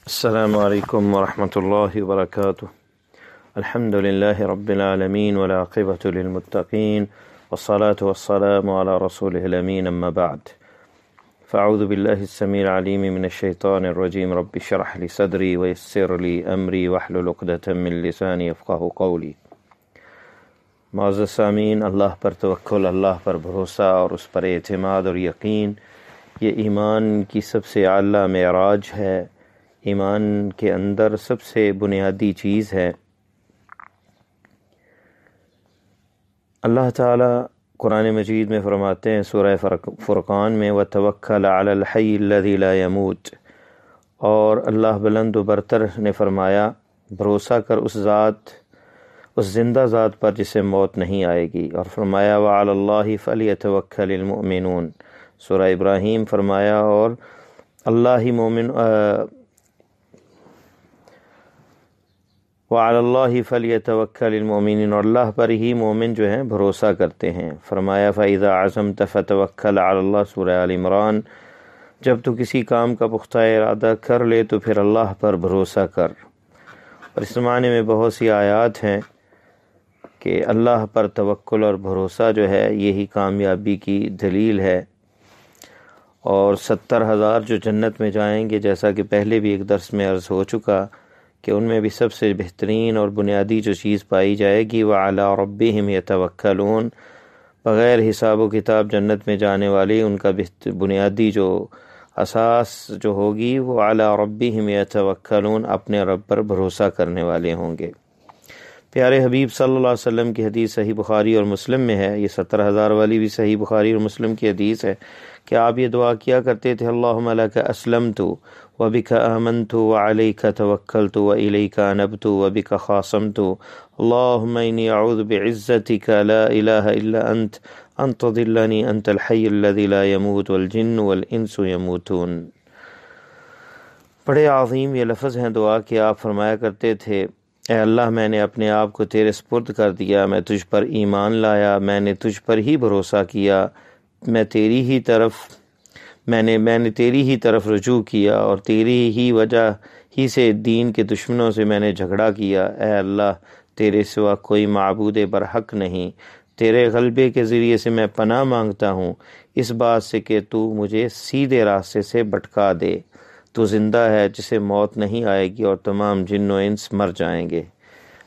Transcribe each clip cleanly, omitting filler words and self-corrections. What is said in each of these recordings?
السلام علیکم ورحمۃ اللہ وبرکاتہ۔ الحمد للہ رب العالمین والعاقبۃ للمتقین والصلاة والسلام علی رسولہ الامین، اما بعد فاعوذ باللہ السمیع العلیم من الشیطان الرجیم، رب اشرح لی صدری ویسر لی امری واحلل عقدۃ من لسانی یفقہوا قولی۔ معزز سامعین، اللہ پر توکل، اللہ پر بھروسہ اور اس پر اعتماد اور یقین، یہ ایمان کی سب سے اعلیٰ معراج ہے، ایمان کے اندر سب سے بنیادی چیز ہے۔ اللہ تعالیٰ قرآن مجید میں فرماتے ہیں سورہ فرقان میں، وَتَوَكَّلْ عَلَى الْحَيِّ الَّذِي لَا يَمُوتُ، اور اللہ بلند و برتر نے فرمایا بھروسہ کر اس زندہ ذات پر جسے موت نہیں آئے گی، اور فرمایا وَعَلَى اللَّهِ فَلْيَتَوَكَّلِ الْمُؤْمِنُونَ۔ سورہ ابراہیم فرمایا اور اللہ ہی مومن وَعَلَى اللَّهِ فَلْيَتَوَكَّلِ الْمُؤْمِنُونَ، اور اللہ پر ہی مومن جو ہیں بھروسہ کرتے ہیں۔ فرمایا فَإِذَا عَزَمْتَ فَتَوَكَّلْ عَلَى اللَّهِ، سورہ آل عمران۔ جب تو کسی کام کا پختہ ارادہ کر لے تو پھر اللہ پر بھروسہ کر۔ اور اس زمانے میں بہت سی آیات ہیں کہ اللہ پر توکل اور بھروسہ جو ہے یہی کامیابی کی دلیل ہے، اور 70,000 جو جنت میں جائیں گے، جیسا کہ پہلے بھی ایک درس میں عرض ہو چکا کہ ان میں بھی سب سے بہترین اور بنیادی جو چیز پائی جائے گی وَعَلَىٰ رَبِّهِمْ يَتَوَكَّلُونَ، بغیر حساب و کتاب جنت میں جانے والی ان کا بنیادی جو اساس جو ہوگی وہ وَعَلَىٰ رَبِّهِمْ يَتَوَكَّلُونَ، اپنے رب پر بھروسہ کرنے والے ہوں گے۔ پیارے حبیب صلی اللہ علیہ وسلم کی حدیث صحیح بخاری اور مسلم میں ہے، یہ 70,000 والی بھی صحیح بخاری اور مسلم کی حدیث ہے کہ آپ یہ دعا کیا کرتے تھے، اللہم لک اسلمت وبک آمنت وعلیک توکلت والیک انبت وبک خاصمت، اللہم انی اعوذ بعزتک لا الہ الا انت ان تضلنی انت الحی الذی لا یموت والجن والانس یموتون۔ بڑے عظیم یہ لفظ ہیں دعا کہ آپ فرمایا کرتے تھے، اے اللہ میں نے اپنے آپ کو تیرے سپرد کر دیا، میں تجھ پر ایمان لایا، میں نے تجھ پر ہی بھروسہ کیا، میں نے تیری ہی طرف رجوع کیا، اور تیری ہی وجہ ہی سے دین کے دشمنوں سے میں نے جھگڑا کیا۔ اے اللہ، تیرے سوا کوئی معبود برحق نہیں، تیرے غلبے کے ذریعے سے میں پناہ مانگتا ہوں اس بات سے کہ تو مجھے سیدھے راستے سے بھٹکا دے۔ تو زندہ ہے جسے موت نہیں آئے گی، اور تمام جن و انس مر جائیں گے۔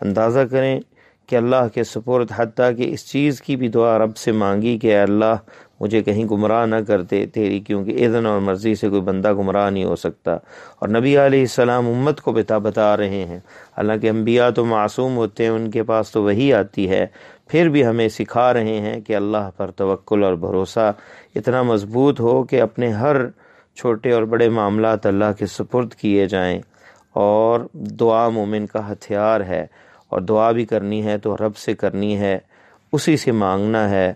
اندازہ کریں کہ اللہ کے سپرد، حتیٰ کہ اس چیز کی بھی دعا رب سے مانگی کہ اے اللہ مجھے کہیں گمراہ نہ کر دے تیری، کیونکہ اذن اور مرضی سے کوئی بندہ گمراہ نہیں ہو سکتا۔ اور نبی علیہ السلام امت کو بتا رہے ہیں، حالانکہ انبیاء تو معصوم ہوتے ہیں، ان کے پاس تو وحی آتی ہے، پھر بھی ہمیں سکھا رہے ہیں کہ اللہ پر توکل اور بھروسہ اتنا مضبوط ہو کہ اپنے ہر چھوٹے اور بڑے معاملات اللہ کے سپرد کیے جائیں۔ اور دعا مومن کا ہتھیار ہے، اور دعا بھی کرنی ہے تو رب سے کرنی ہے، اسی سے مانگنا ہے۔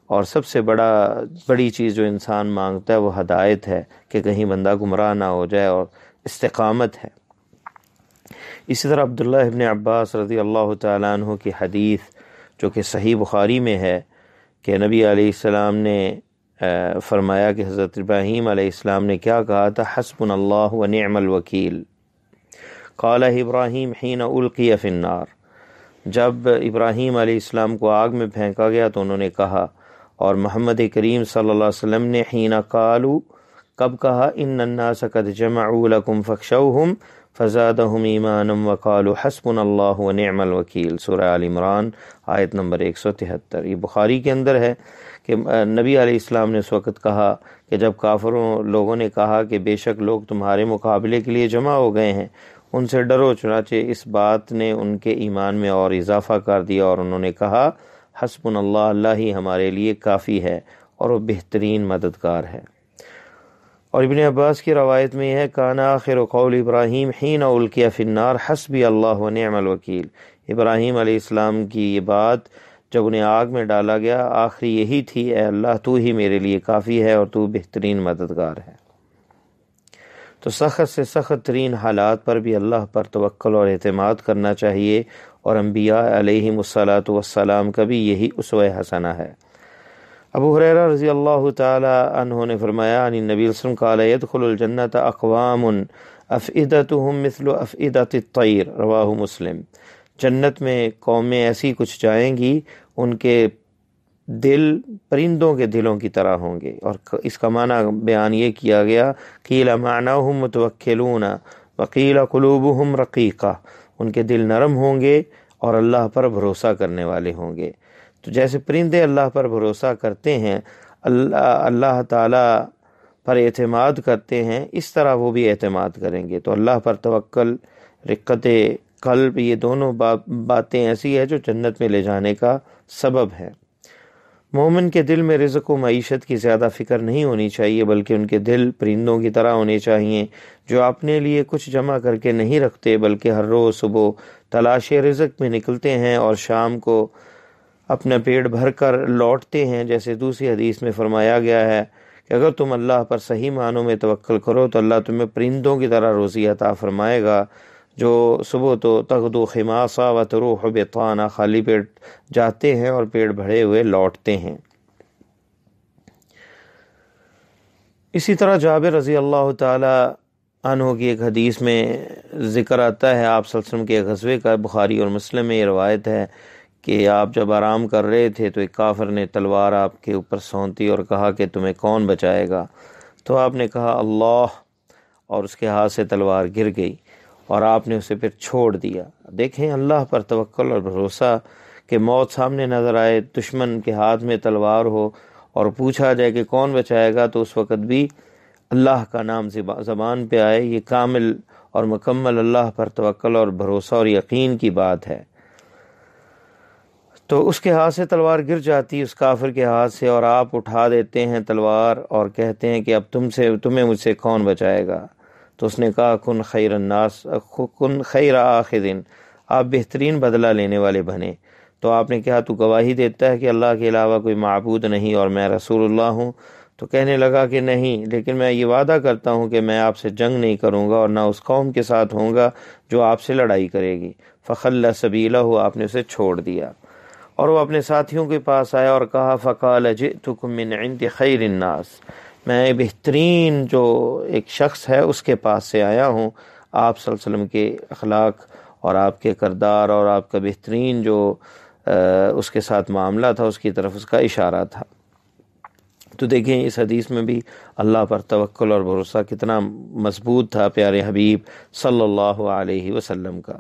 اور سب سے بڑی چیز جو انسان مانگتا ہے وہ ہدایت ہے، کہ کہیں بندہ گمراہ نہ ہو جائے، اور استقامت ہے۔ اسی طرح عبداللہ ابن عباس رضی اللہ تعالیٰ عنہ کی حدیث جو کہ صحیح بخاری میں ہے کہ نبی علیہ السلام نے فرمایا کہ حضرت ابراہیم علیہ السلام نے کیا کہا تھا، حسبنا اللہ ونعم الوکیل۔ قال ابراہیم حین القی فی النار، جب ابراہیم علیہ السلام کو آگ میں پھینکا گیا تو انہوں نے کہا، اور محمد کریم صلی اللہ علیہ وسلم نے حین قالوا، کب کہا، ان الناس قد جمعوا لکم فاخشوہم فزادہم ایمانا وقالوا حسبنا اللہ ونعم الوکیل، سورہ آل عمران آیت نمبر 173۔ یہ بخاری کے اندر ہے کہ نبی علیہ السلام نے اس وقت کہا کہ جب کافروں لوگوں نے کہا کہ بے شک لوگ تمہارے مقابلے کے لیے جمع ہو گئے ہیں، ان سے ڈرو، چنانچہ اس بات نے ان کے ایمان میں اور اضافہ کر دیا، اور انہوں نے کہا حسبنا اللہ، اللہ ہی ہمارے لیے کافی ہے اور وہ بہترین مددگار ہے۔ اور ابن عباس کی روایت میں یہ ہے، کان آخر قول ابراہیم حین القی فی النار حسبی اللہ ونعم الوکیل، ابراہیم علیہ السلام کی یہ بات جب انہیں آگ میں ڈالا گیا آخری یہی تھی، اے اللہ تو ہی میرے لیے کافی ہے اور تو بہترین مددگار ہے۔ تو سخت سے سخت ترین حالات پر بھی اللہ پر توکل اور اعتماد کرنا چاہیے، اور انبیاء علیہم الصلاۃ والسلام کا بھی یہی اسوہ حسنہ ہے۔ ابو ہریرہ رضی اللہ تعالی عنہ نے فرمایا ان نبی صلی اللہ علیہ وسلم قال يدخل الجنۃ اقوام افئدتهم مثل افئدۃ الطیر رواہ مسلم، جنت میں قومیں ایسی کچھ جائیں گی ان کے دل پرندوں کے دلوں کی طرح ہوں گے، اور اس کا معنی بیان یہ کیا گیا قیل معناہم متوکلون وقیل قلوبہم رقیقہ، ان کے دل نرم ہوں گے اور اللہ پر بھروسہ کرنے والے ہوں گے۔ تو جیسے پرندے اللہ پر بھروسہ کرتے ہیں، اللہ تعالیٰ پر اعتماد کرتے ہیں، اس طرح وہ بھی اعتماد کریں گے۔ تو اللہ پر توکل، رقت قلب، یہ دونوں باتیں ایسی ہیں جو جنت میں لے جانے کا سبب ہے۔ مومن کے دل میں رزق و معیشت کی زیادہ فکر نہیں ہونی چاہیے، بلکہ ان کے دل پرندوں کی طرح ہونے چاہیے جو اپنے لیے کچھ جمع کر کے نہیں رکھتے، بلکہ ہر روز صبح تلاش رزق میں نکلتے ہیں اور شام کو اپنا پیٹ بھر کر لوٹتے ہیں۔ جیسے دوسری حدیث میں فرمایا گیا ہے کہ اگر تم اللہ پر صحیح معنوں میں توکل کرو تو اللہ تمہیں پرندوں کی طرح روزی عطا فرمائے گا، جو صبح تو تغدو خماصا و تروح بطانا، خالی پیٹ جاتے ہیں اور پیٹ بھرے ہوئے لوٹتے ہیں۔ اسی طرح جابر رضی اللہ تعالی عنہ کی ایک حدیث میں ذکر آتا ہے، آپ صلی اللہ علیہ وسلم کے غزوے کا، بخاری اور مسلم میں یہ روایت ہے کہ آپ جب آرام کر رہے تھے تو ایک کافر نے تلوار آپ کے اوپر سونتی اور کہا کہ تمہیں کون بچائے گا؟ تو آپ نے کہا اللہ، اور اس کے ہاتھ سے تلوار گر گئی اور آپ نے اسے پھر چھوڑ دیا۔ دیکھیں اللہ پر توکل اور بھروسہ کہ موت سامنے نظر آئے، دشمن کے ہاتھ میں تلوار ہو اور پوچھا جائے کہ کون بچائے گا، تو اس وقت بھی اللہ کا نام زبان پہ آئے، یہ کامل اور مکمل اللہ پر توکل اور بھروسہ اور یقین کی بات ہے۔ تو اس کے ہاتھ سے تلوار گر جاتی، اس کافر کے ہاتھ سے، اور آپ اٹھا دیتے ہیں تلوار اور کہتے ہیں کہ اب تمہیں مجھ سے کون بچائے گا؟ تو اس نے کہا کن خیر الناس، کن خیر آخذ، آپ بہترین بدلہ لینے والے بنے۔ تو آپ نے کہا تو گواہی دیتا ہے کہ اللہ کے علاوہ کوئی معبود نہیں اور میں رسول اللہ ہوں؟ تو کہنے لگا کہ نہیں، لیکن میں یہ وعدہ کرتا ہوں کہ میں آپ سے جنگ نہیں کروں گا اور نہ اس قوم کے ساتھ ہوں گا جو آپ سے لڑائی کرے گی۔ فخل سبیلہ، آپ نے اسے چھوڑ دیا، اور وہ اپنے ساتھیوں کے پاس آیا اور کہا فقال جئتکم من عند خیر الناس، میں بہترین جو ایک شخص ہے اس کے پاس سے آیا ہوں۔ آپ صلی اللہ علیہ وسلم کے اخلاق اور آپ کے کردار اور آپ کا بہترین جو اس کے ساتھ معاملہ تھا اس کی طرف اس کا اشارہ تھا۔ تو دیکھیں اس حدیث میں بھی اللہ پر توکل اور بھروسہ کتنا مضبوط تھا پیارے حبیب صلی اللہ علیہ وسلم کا۔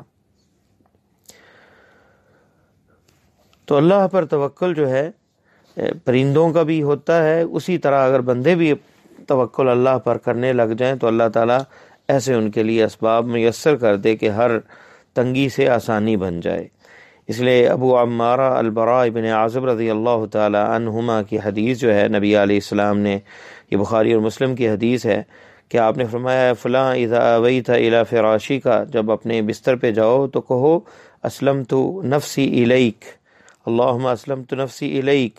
تو اللہ پر توکل جو ہے پرندوں کا بھی ہوتا ہے، اسی طرح اگر بندے بھی توکل اللہ پر کرنے لگ جائیں تو اللہ تعالیٰ ایسے ان کے لیے اسباب میسر کر دے کہ ہر تنگی سے آسانی بن جائے۔ اس لیے ابو عمارہ البراء بن عازب رضی اللہ تعالی عنہما کی حدیث جو ہے، نبی علیہ السلام نے، یہ بخاری اور مسلم کی حدیث ہے کہ آپ نے فرمایا فلاں اذا اویت الی فراشی کا، جب اپنے بستر پہ جاؤ تو کہو اسلمت نفسی الیک، اللہم اسلمت نفسی الیک،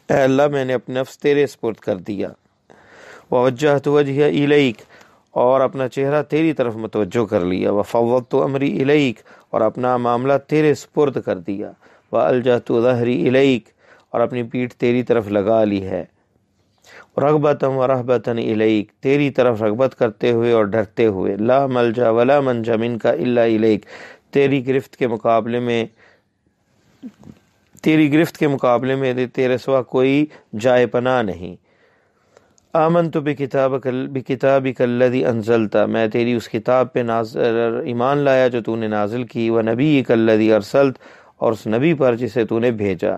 اے اللہ میں نے اپنے نفس تیرے سپرد کر دیا، ووجہت وجہی الیک، اور اپنا چہرہ تیری طرف متوجہ کر لیا، وفوضت امری الیک، اور اپنا معاملہ تیرے سپرد کر دیا، والجأت ظہری الیک، اور اپنی پیٹھ تیری طرف لگا لی ہے، رغبتا ورہبتا الیک، تیری طرف رغبت کرتے ہوئے اور ڈرتے ہوئے، لا ملجا ولا منجا منک الا الیک، تیری گرفت کے مقابلے میں تیرے سوا کوئی جائے پناہ نہیں۔ آمنت بکتابک الذی انزلتا، میں تیری اس کتاب پہ ایمان لایا جو تو نے نازل کی، ونبیک الذی ارسلت، اور اس نبی پر جسے تو نے بھیجا۔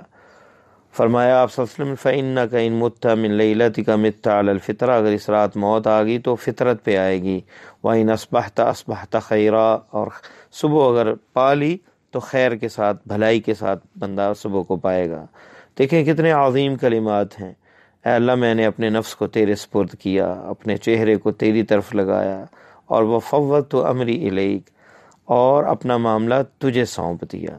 فرمایا آپ صلی اللہ علیہ وسلم فإنک ان مت من لیلتک مت علی الفطرہ، اگر اس رات موت آ گئی تو فطرت پہ آئے گی، وإن اصبحت خیرا، اور صبح اگر پا لی تو خیر کے ساتھ، بھلائی کے ساتھ بندہ صبح کو پائے گا۔ دیکھیں کتنے عظیم کلمات ہیں، اے اللہ میں نے اپنے نفس کو تیرے سپرد کیا، اپنے چہرے کو تیری طرف لگایا، اور وفوضت امری الیک، اور اپنا معاملہ تجھے سونپ دیا۔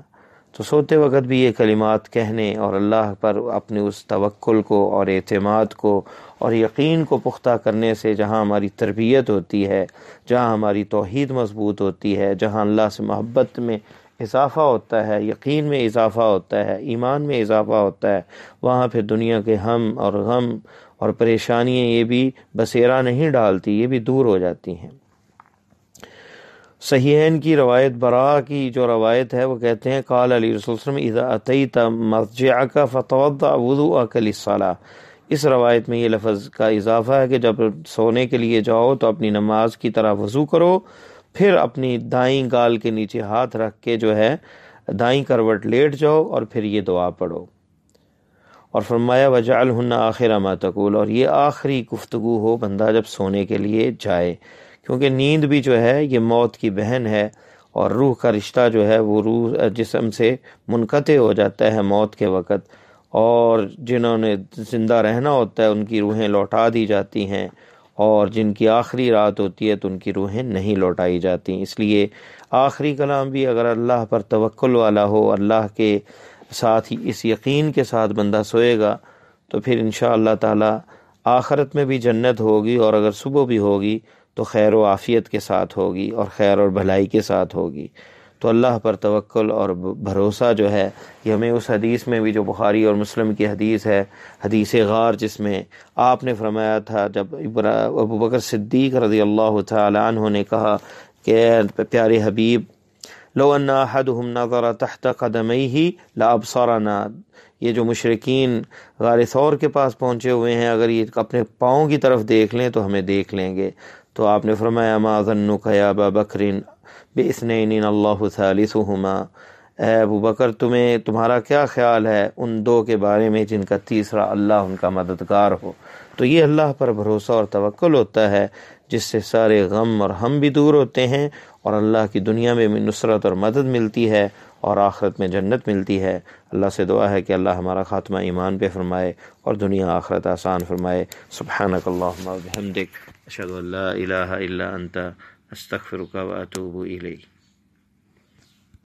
تو سوتے وقت بھی یہ کلمات کہنے اور اللہ پر اپنے اس توکل کو اور اعتماد کو اور یقین کو پختہ کرنے سے جہاں ہماری تربیت ہوتی ہے، جہاں ہماری توحید مضبوط ہوتی ہے، جہاں اللہ سے محبت میں اضافہ ہوتا ہے، یقین میں اضافہ ہوتا ہے، ایمان میں اضافہ ہوتا ہے، وہاں پھر دنیا کے ہم اور غم اور پریشانیاں یہ بھی بسیرا نہیں ڈالتی، یہ بھی دور ہو جاتی ہیں۔ صحیحین کی روایت، براء کی جو روایت ہے، وہ کہتے ہیں قال علی رسول صلی اللہ علیہ وسلم اذا اتیت مضجعک فتوضأ وضوءک للصلاۃ۔ اس روایت میں یہ لفظ کا اضافہ ہے کہ جب سونے کے لیے جاؤ تو اپنی نماز کی طرح وضو کرو، پھر اپنی دائیں گال کے نیچے ہاتھ رکھ کے جو ہے دائیں کروٹ لیٹ جاؤ اور پھر یہ دعا پڑھو۔ اور فرمایا وجعلہن آخر ما تقول، اور یہ آخری گفتگو ہو بندہ جب سونے کے لیے جائے، کیونکہ نیند بھی جو ہے یہ موت کی بہن ہے، اور روح کا رشتہ جو ہے وہ روح جسم سے منقطع ہو جاتا ہے موت کے وقت، اور جنہوں نے زندہ رہنا ہوتا ہے ان کی روحیں لوٹا دی جاتی ہیں، اور جن کی آخری رات ہوتی ہے تو ان کی روحیں نہیں لوٹائی جاتی۔ اس لیے آخری کلام بھی اگر اللہ پر توکل والا ہو، اللہ کے ساتھ ہی اس یقین کے ساتھ بندہ سوئے گا، تو پھر انشاءاللہ تعالی آخرت میں بھی جنت ہوگی، اور اگر صبح بھی ہوگی تو خیر و عافیت کے ساتھ ہوگی اور خیر اور بھلائی کے ساتھ ہوگی۔ تو اللہ پر توکل اور بھروسہ جو ہے یہ ہمیں اس حدیث میں بھی جو بخاری اور مسلم کی حدیث ہے، حدیث غار، جس میں آپ نے فرمایا تھا جب ابو بکر صدیق رضی اللہ تعالی عنہ نے کہا کہ پیارے حبیب لو ان احدهم نظر تحت قدمیہ لابصرنا، یہ جو مشرکین غار ثور کے پاس پہنچے ہوئے ہیں اگر یہ اپنے پاؤں کی طرف دیکھ لیں تو ہمیں دیکھ لیں گے۔ تو آپ نے فرمایا ما ظنک یا ابا بکر باثنین اللہ ثالثہما، اے ابو بکر تمہارا کیا خیال ہے ان دو کے بارے میں جن کا تیسرا اللہ ان کا مددگار ہو۔ تو یہ اللہ پر بھروسہ اور توکل ہوتا ہے جس سے سارے غم اور ہم بھی دور ہوتے ہیں، اور اللہ کی دنیا میں نصرت اور مدد ملتی ہے، اور آخرت میں جنت ملتی ہے۔ اللہ سے دعا ہے کہ اللہ ہمارا خاتمہ ایمان پہ فرمائے اور دنیا آخرت آسان فرمائے۔ سبحانک اللہم و بحمدک، اشہد ان لا الہ الا انت، استغفرک و اتوب الیک۔